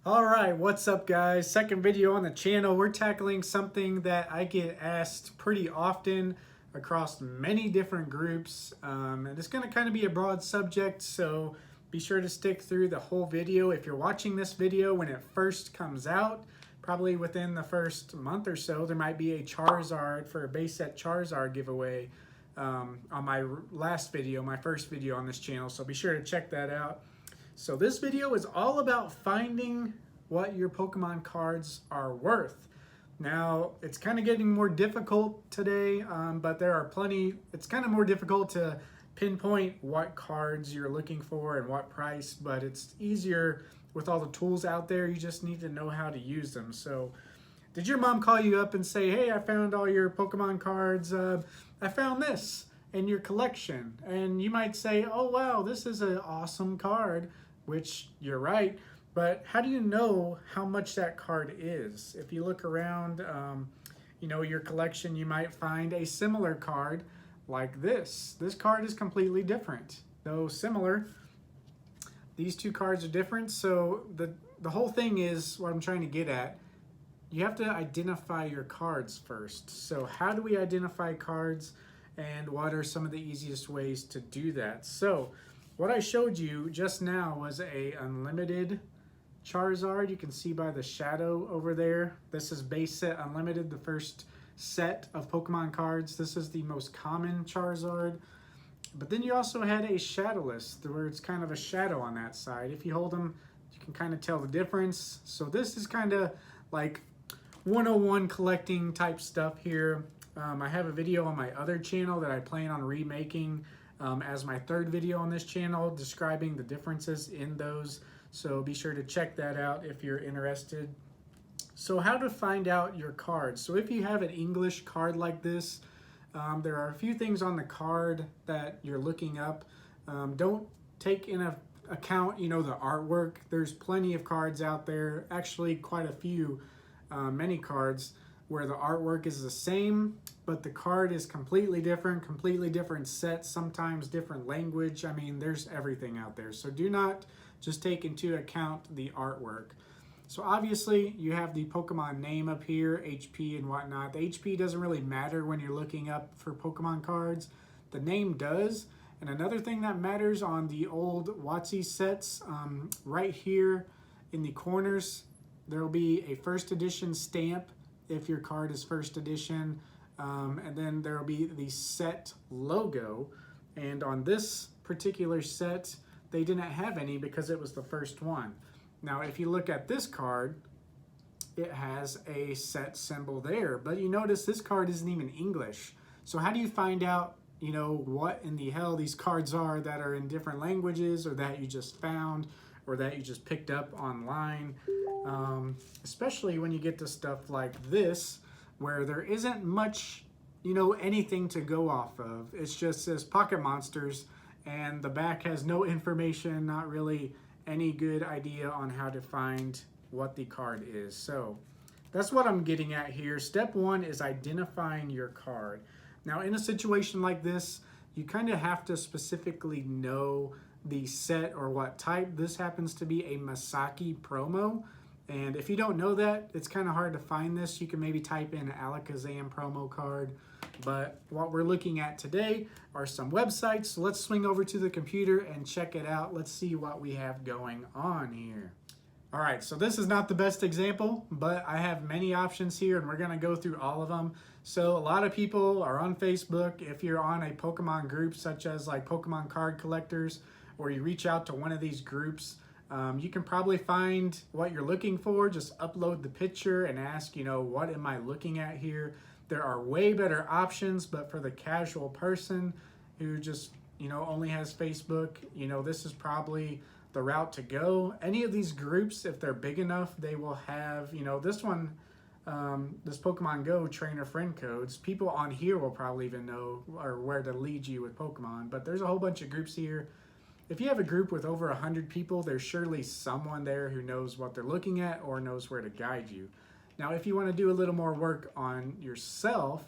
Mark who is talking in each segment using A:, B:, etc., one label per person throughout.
A: All right, what's up guys? Second video on the channel. We're tackling something that I get asked pretty often across many different groups. And it's gonna kind of be a broad subject, so be sure to stick through the whole video. If you're watching this video when it first comes out, probably within the first month or so, there might be a Charizard for a base set Charizard giveaway on my last video, my first video on this channel. So be sure to check that out. So this video is all about finding what your Pokemon cards are worth. Now, it's kind of getting more difficult today, but there are plenty, it's kind of more difficult to pinpoint what cards you're looking for and what price, but it's easier with all the tools out there. You just need to know how to use them. So did your mom call you up and say, hey, I found all your Pokemon cards, I found this in your collection? And you might say, oh wow, this is an awesome card, which you're right, but how do you know how much that card is? If you look around your collection, you might find a similar card like this. This card is completely different, though similar. These two cards are different, so the whole thing is what I'm trying to get at. You have to identify your cards first. So how do we identify cards, and what are some of the easiest ways to do that? So what I showed you just now was a unlimited Charizard. You can see by the shadow over there. This is base set unlimited, the first set of Pokemon cards. This is the most common Charizard. But then you also had a shadowless, where it's kind of a shadow on that side. If you hold them, you can kind of tell the difference. So this is kind of like 101 collecting type stuff here. I have a video on my other channel that I plan on remaking as my third video on this channel, describing the differences in those. So be sure to check that out if you're interested. So how to find out your cards. So if you have an English card like this, there are a few things on the card that you're looking up. Don't take in account, the artwork. There's plenty of cards out there, actually quite a few, many cards where the artwork is the same, but the card is completely different set, sometimes different language. I mean, there's everything out there. So do not just take into account the artwork. So obviously you have the Pokemon name up here, HP and whatnot. The HP doesn't really matter when you're looking up for Pokemon cards. The name does. And another thing that matters on the old WotC sets, right here in the corners, there will be a first edition stamp if your card is first edition, and then there will be the set logo. And on this particular set, they didn't have any because it was the first one. Now, if you look at this card, it has a set symbol there, but you notice this card isn't even English. So how do you find out, what in the hell these cards are that are in different languages, or that you just found, or that you just picked up online? Especially when you get to stuff like this, where there isn't much, anything to go off of. It's just says Pocket Monsters, and the back has no information, not really any good idea on how to find what the card is. So that's what I'm getting at here. Step one is identifying your card. Now, in a situation like this, you kind of have to specifically know the set or what type. This happens to be a Masaki promo. And if you don't know that, it's kind of hard to find this. You can maybe type in Alakazam promo card. But what we're looking at today are some websites. So let's swing over to the computer and check it out. Let's see what we have going on here. All right, so this is not the best example, but I have many options here, and we're going to go through all of them. So a lot of people are on Facebook. If you're on a Pokemon group, such as like Pokemon card collectors, or you reach out to one of these groups, you can probably find what you're looking for. Just upload the picture and ask, what am I looking at here? There are way better options, but for the casual person who just, only has Facebook, this is probably the route to go. Any of these groups, if they're big enough, they will have, this one, this Pokemon Go trainer friend codes. People on here will probably even know or where to lead you with Pokemon, but there's a whole bunch of groups here. If you have a group with over 100 people, there's surely someone there who knows what they're looking at or knows where to guide you. Now, if you want to do a little more work on yourself,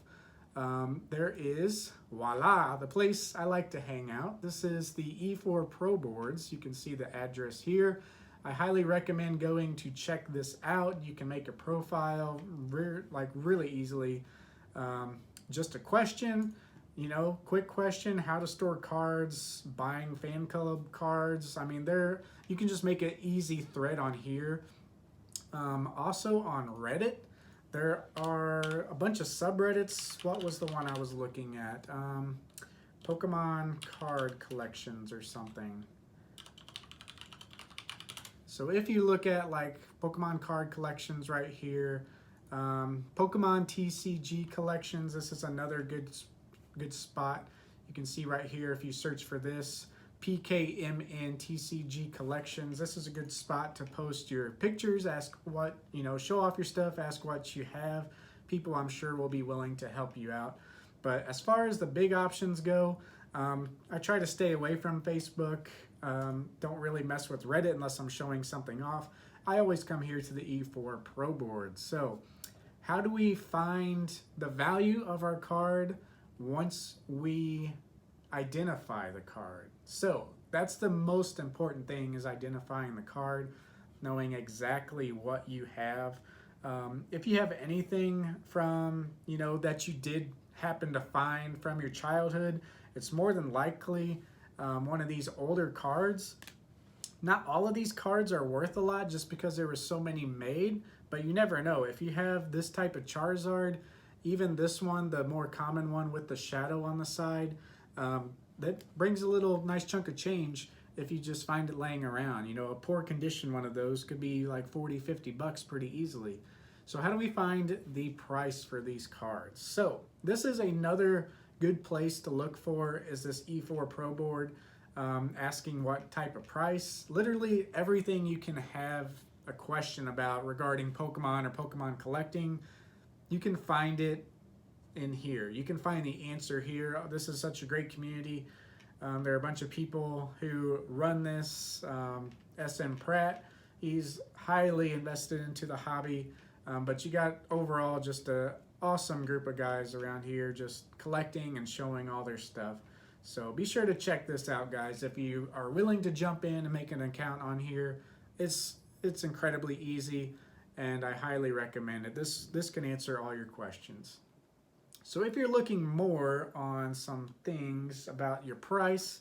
A: there is, voila, the place I like to hang out. This is the E4 Pro boards. You can see the address here. I highly recommend going to check this out. You can make a profile like really easily. Just a question, you know, quick question: how to store cards, buying fan club cards. I mean, you can just make an easy thread on here. Also on Reddit, there are a bunch of subreddits. What was the one I was looking at? Pokemon card collections or something. So if you look at like Pokemon card collections right here, Pokemon TCG collections, this is another good spot. You can see right here if you search for this, PKMN TCG collections. This is a good spot to post your pictures, ask what, you know, show off your stuff, ask what you have. People I'm sure will be willing to help you out. But as far as the big options go, I try to stay away from Facebook. Don't really mess with Reddit unless I'm showing something off. I always come here to the E4 Pro Board. So how do we find the value of our card once we identify the card? So that's the most important thing, is identifying the card, knowing exactly what you have. If you have anything from, you know, that you did happen to find from your childhood, it's more than likely one of these older cards. Not all of these cards are worth a lot just because there were so many made, but you never know. If you have this type of Charizard, even this one, the more common one with the shadow on the side, that brings a little nice chunk of change if you just find it laying around. You know, a poor condition one of those could be like 40, 50 bucks pretty easily. So how do we find the price for these cards? So this is another good place to look for, is this E4 Pro Board, asking what type of price. Literally everything you can have a question about regarding Pokemon or Pokemon collecting, you can find it in here. You can find the answer here. This is such a great community. There are a bunch of people who run this. SM Pratt, he's highly invested into the hobby, but you got overall just a awesome group of guys around here just collecting and showing all their stuff. So be sure to check this out, guys. If you are willing to jump in and make an account on here, it's incredibly easy, and I highly recommend it. This can answer all your questions. So if you're looking more on some things about your price,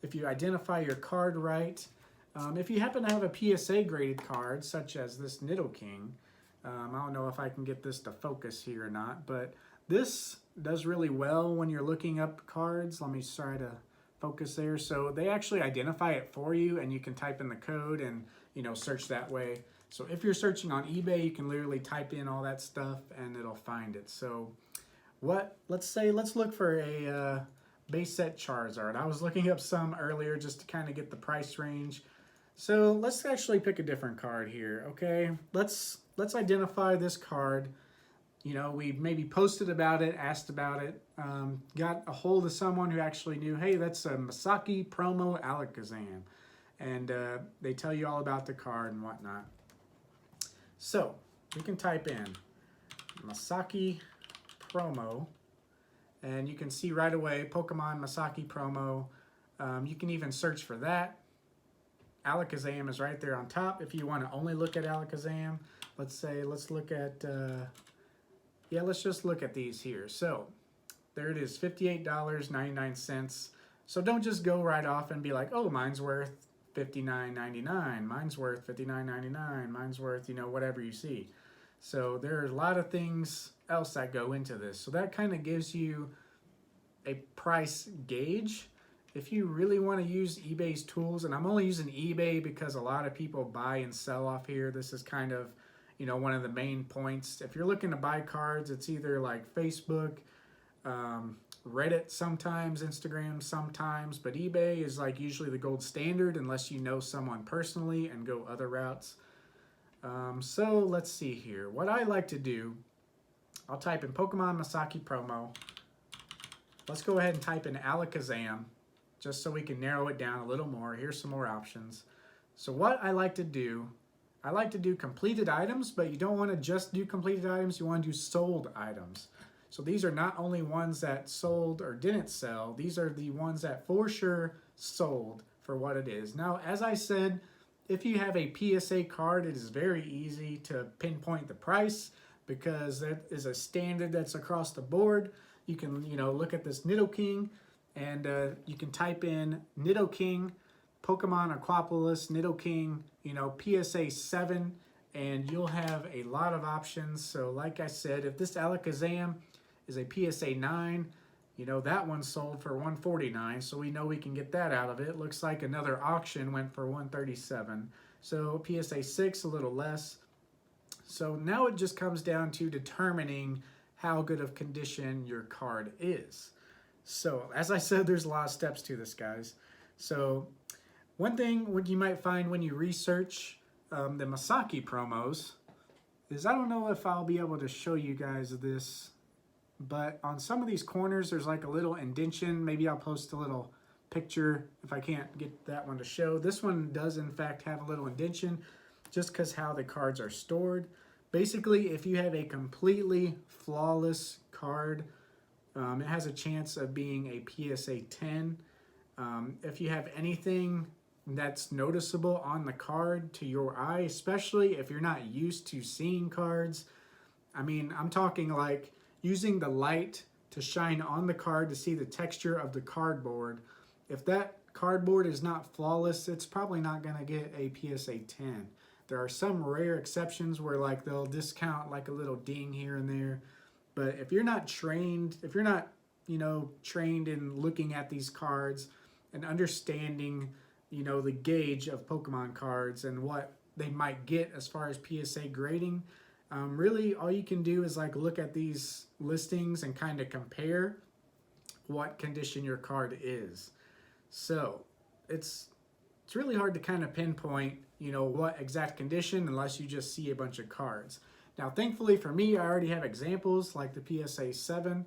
A: if you identify your card right, if you happen to have a PSA graded card, such as this Nidoking, I don't know if I can get this to focus here or not, but this does really well when you're looking up cards. Let me try to focus there. So they actually identify it for you, and you can type in the code and, you know, search that way. So if you're searching on eBay, you can literally type in all that stuff and it'll find it. So let's look for a base set Charizard. I was looking up some earlier just to kind of get the price range. So let's actually pick a different card here, okay? Let's identify this card. You know, we maybe posted about it, asked about it, got a hold of someone who actually knew, hey, that's a Masaki Promo Alakazam. And they tell you all about the card and whatnot. So we can type in Masaki Promo, and you can see right away Pokemon Masaki Promo. You can even search for that. Alakazam is right there on top if you want to only look at Alakazam. Let's look at, let's just look at these here. So there it is, $58.99. So don't just go right off and be like, oh, mine's worth $59.99. Mine's worth $59.99. Mine's worth, you know, whatever you see. So there are a lot of things else that go into this. So that kind of gives you a price gauge. If you really want to use eBay's tools, and I'm only using eBay because a lot of people buy and sell off here. This is kind of, you know, one of the main points. If you're looking to buy cards, it's either like Facebook, Reddit sometimes, Instagram sometimes, but eBay is like usually the gold standard unless you know someone personally and go other routes. So let's see here. What I like to do, I'll type in Pokemon Masaki Promo. Let's go ahead and type in Alakazam, just so we can narrow it down a little more. Here's some more options. So what I like to do completed items, but you don't want to just do completed items, you want to do sold items. So these are not only ones that sold or didn't sell, these are the ones that for sure sold for what it is. Now, as I said, if you have a PSA card, it is very easy to pinpoint the price because that is a standard that's across the board. You can, look at this Nidoking and you can type in Nidoking, Pokemon Aquapolis, Nidoking, PSA 7, and you'll have a lot of options. So like I said, if this Alakazam is a PSA 9, that one sold for $149, so we know we can get that out of it. Looks like another auction went for $137. So PSA 6, a little less. So now it just comes down to determining how good of condition your card is. So as I said, there's a lot of steps to this, guys. So one thing what you might find when you research the Masaki promos is, I don't know if I'll be able to show you guys this, but on some of these corners there's like a little indention. Maybe I'll post a little picture if I can't get that one to show. This one does in fact have a little indention just because how the cards are stored. Basically, if you have a completely flawless card, it has a chance of being a PSA 10. If you have anything that's noticeable on the card to your eye, especially if you're not used to seeing cards, I mean, I'm talking like using the light to shine on the card to see the texture of the cardboard. If that cardboard is not flawless, it's probably not going to get a PSA 10. There are some rare exceptions where like they'll discount like a little ding here and there. But if you're not trained, trained in looking at these cards and understanding, the gauge of Pokemon cards and what they might get as far as PSA grading, really all you can do is like look at these listings and kind of compare what condition your card is. So it's really hard to kind of pinpoint, what exact condition unless you just see a bunch of cards. Now, thankfully for me, I already have examples like the PSA 7.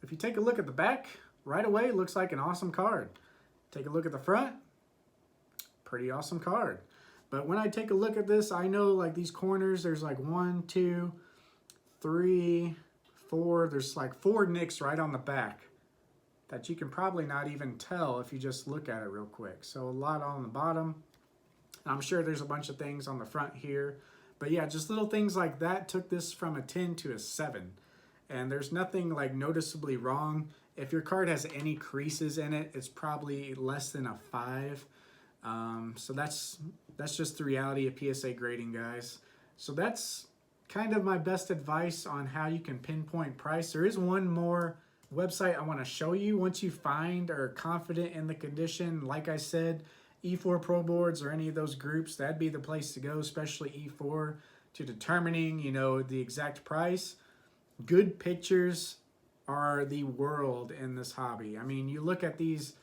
A: If you take a look at the back, right away, it looks like an awesome card. Take a look at the front, pretty awesome card. But when I take a look at this, I know like these corners, there's like 1, 2, 3, 4. There's like 4 nicks right on the back that you can probably not even tell if you just look at it real quick. So a lot on the bottom. I'm sure there's a bunch of things on the front here. But yeah, just little things like that took this from a 10 to a 7. And there's nothing like noticeably wrong. If your card has any creases in it, it's probably less than a 5. So that's just the reality of PSA grading, guys. So that's kind of my best advice on how you can pinpoint price. There is one more website I want to show you. Once you find or are confident in the condition, like I said, E4 Pro Boards or any of those groups, that'd be the place to go, especially E4, to determining, the exact price. Good pictures are the world in this hobby. I mean, you look at these,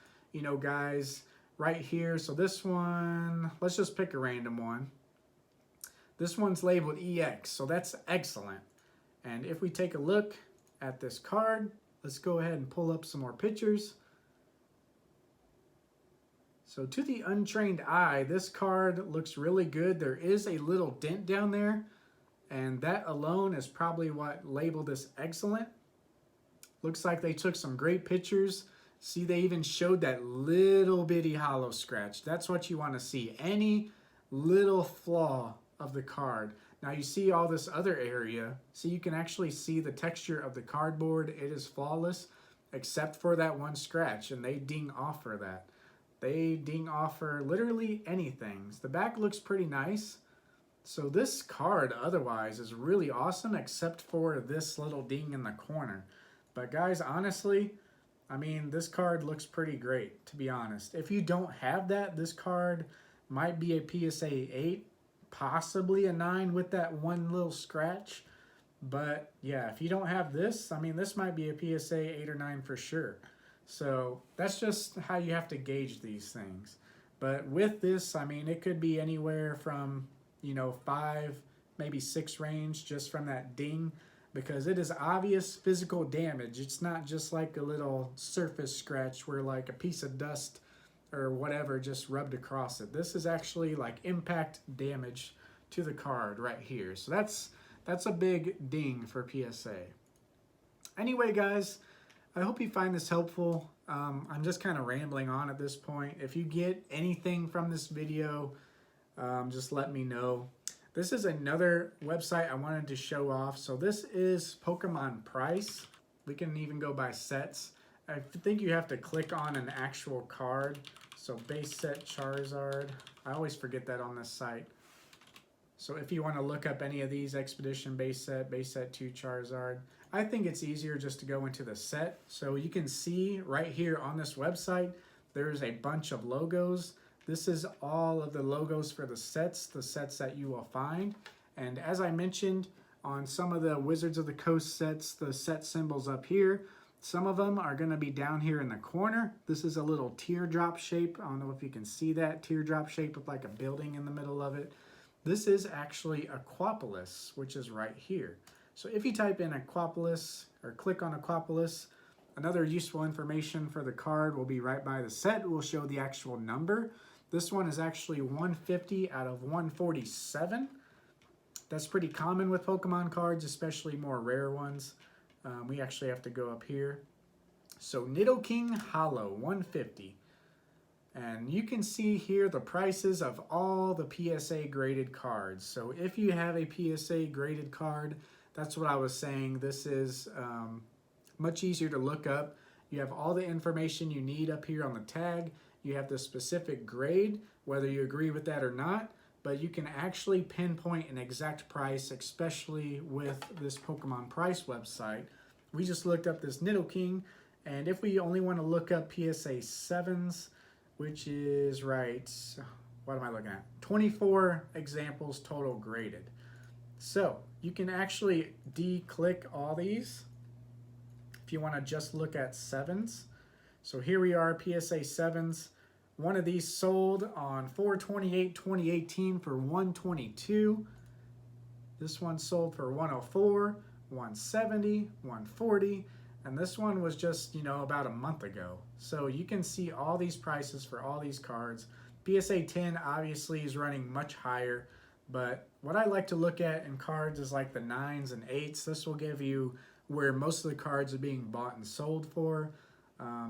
A: guys right here. So this one, let's just pick a random one. This one's labeled EX, so that's excellent. And if we take a look at this card, let's go ahead and pull up some more pictures. So to the untrained eye, this card looks really good. There is a little dent down there, and that alone is probably what labeled this excellent. Looks like they took some great pictures. See, they even showed that little bitty hollow scratch. That's what you want to see. Any little flaw of the card. Now you see all this other area. So you can actually see the texture of the cardboard. It is flawless except for that one scratch, and they ding off for that. They ding off for literally anything. The back looks pretty nice. So this card otherwise is really awesome except for this little ding in the corner. But guys, honestly, I mean, this card looks pretty great, to be honest. If you don't have that, this card might be a PSA 8, possibly a 9 with that one little scratch. But yeah, if you don't have this, I mean, this might be a PSA 8 or 9 for sure. So that's just how you have to gauge these things. But with this, I mean, it could be anywhere from, 5, maybe 6 range just from that ding, because it is obvious physical damage. It's not just like a little surface scratch where like a piece of dust or whatever just rubbed across it. This is actually like impact damage to the card right here. So that's a big ding for PSA. Anyway, guys, I hope you find this helpful. I'm just kind of rambling on at this point. If you get anything from this video, just let me know. This is another website I wanted to show off. So this is Pokemon Price. We can even go by sets. I think you have to click on an actual card. So base set Charizard. I always forget that on this site. So if you want to look up any of these, Expedition base set 2 Charizard, I think it's easier just to go into the set. So you can see right here on this website, there's a bunch of logos. This is all of the logos for the sets that you will find. And as I mentioned, on some of the Wizards of the Coast sets, the set symbols up here, some of them are going to be down here in the corner. This is a little teardrop shape. I don't know if you can see that teardrop shape with like a building in the middle of it. This is actually Aquapolis, which is right here. So if you type in Aquapolis or click on Aquapolis, another useful information for the card will be right by the set. It will show the actual number. This one is actually 150 out of 147. That's pretty common with Pokemon cards, especially more rare ones. We actually have to go up here. So Nidoking Hollow, 150. And you can see here the prices of all the PSA graded cards. So if you have a PSA graded card, that's what I was saying. This is much easier to look up. You have all the information you need up here on the tag. You have the specific grade, whether you agree with that or not, but you can actually pinpoint an exact price, especially with this Pokemon Price website. We just looked up this Nidoking, and if we only want to look up PSA 7s, which is right, what am I looking at? 24 examples total graded. So you can actually de-click all these if you want to just look at 7s. So here we are, PSA 7s. One of these sold on 4/28/2018 for $122. This one sold for $104, $170, $140. And this one was just, about a month ago. So you can see all these prices for all these cards. PSA 10 obviously is running much higher, but what I like to look at in cards is like the 9s and 8s. This will give you where most of the cards are being bought and sold for.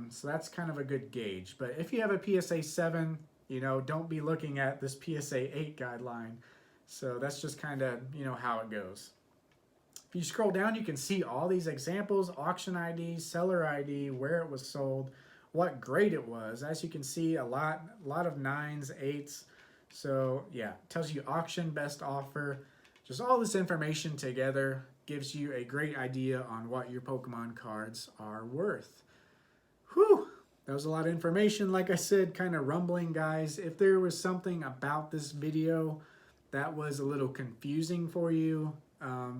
A: So that's kind of a good gauge. But if you have a PSA 7, don't be looking at this PSA 8 guideline. So that's just kind of, how it goes. If you scroll down, you can see all these examples, auction ID, seller ID, where it was sold, what grade it was. As you can see, a lot of 9s, 8s. So yeah, it tells you auction, best offer. Just all this information together gives you a great idea on what your Pokemon cards are worth. Whew, that was a lot of information. Like I said, kind of rumbling, guys. If there was something about this video that was a little confusing for you,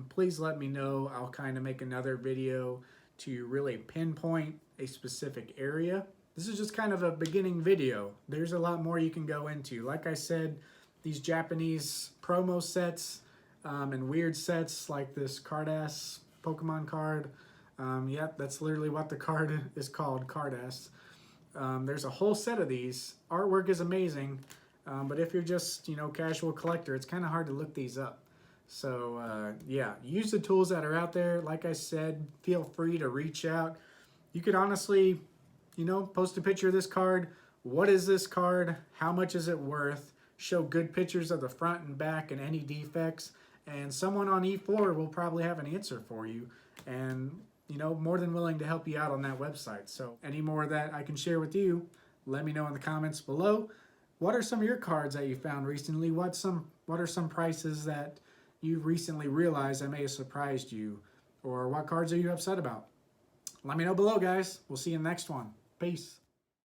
A: please let me know. I'll kind of make another video to really pinpoint a specific area. This is just kind of a beginning video. There's a lot more you can go into. Like I said, these Japanese promo sets and weird sets like this Cardass Pokemon card. Yep, that's literally what the card is called, Cardass. There's a whole set of these. Artwork is amazing, but if you're just, casual collector, it's kind of hard to look these up. So yeah, use the tools that are out there. Like I said, feel free to reach out. You could honestly, post a picture of this card. What is this card? How much is it worth? Show good pictures of the front and back and any defects. And someone on E4 will probably have an answer for you. And, more than willing to help you out on that website. So any more that I can share with you, let me know in the comments below. What are some of your cards that you found recently? What are some prices that you've recently realized that may have surprised you? Or what cards are you upset about? Let me know below, guys. We'll see you in the next one. Peace.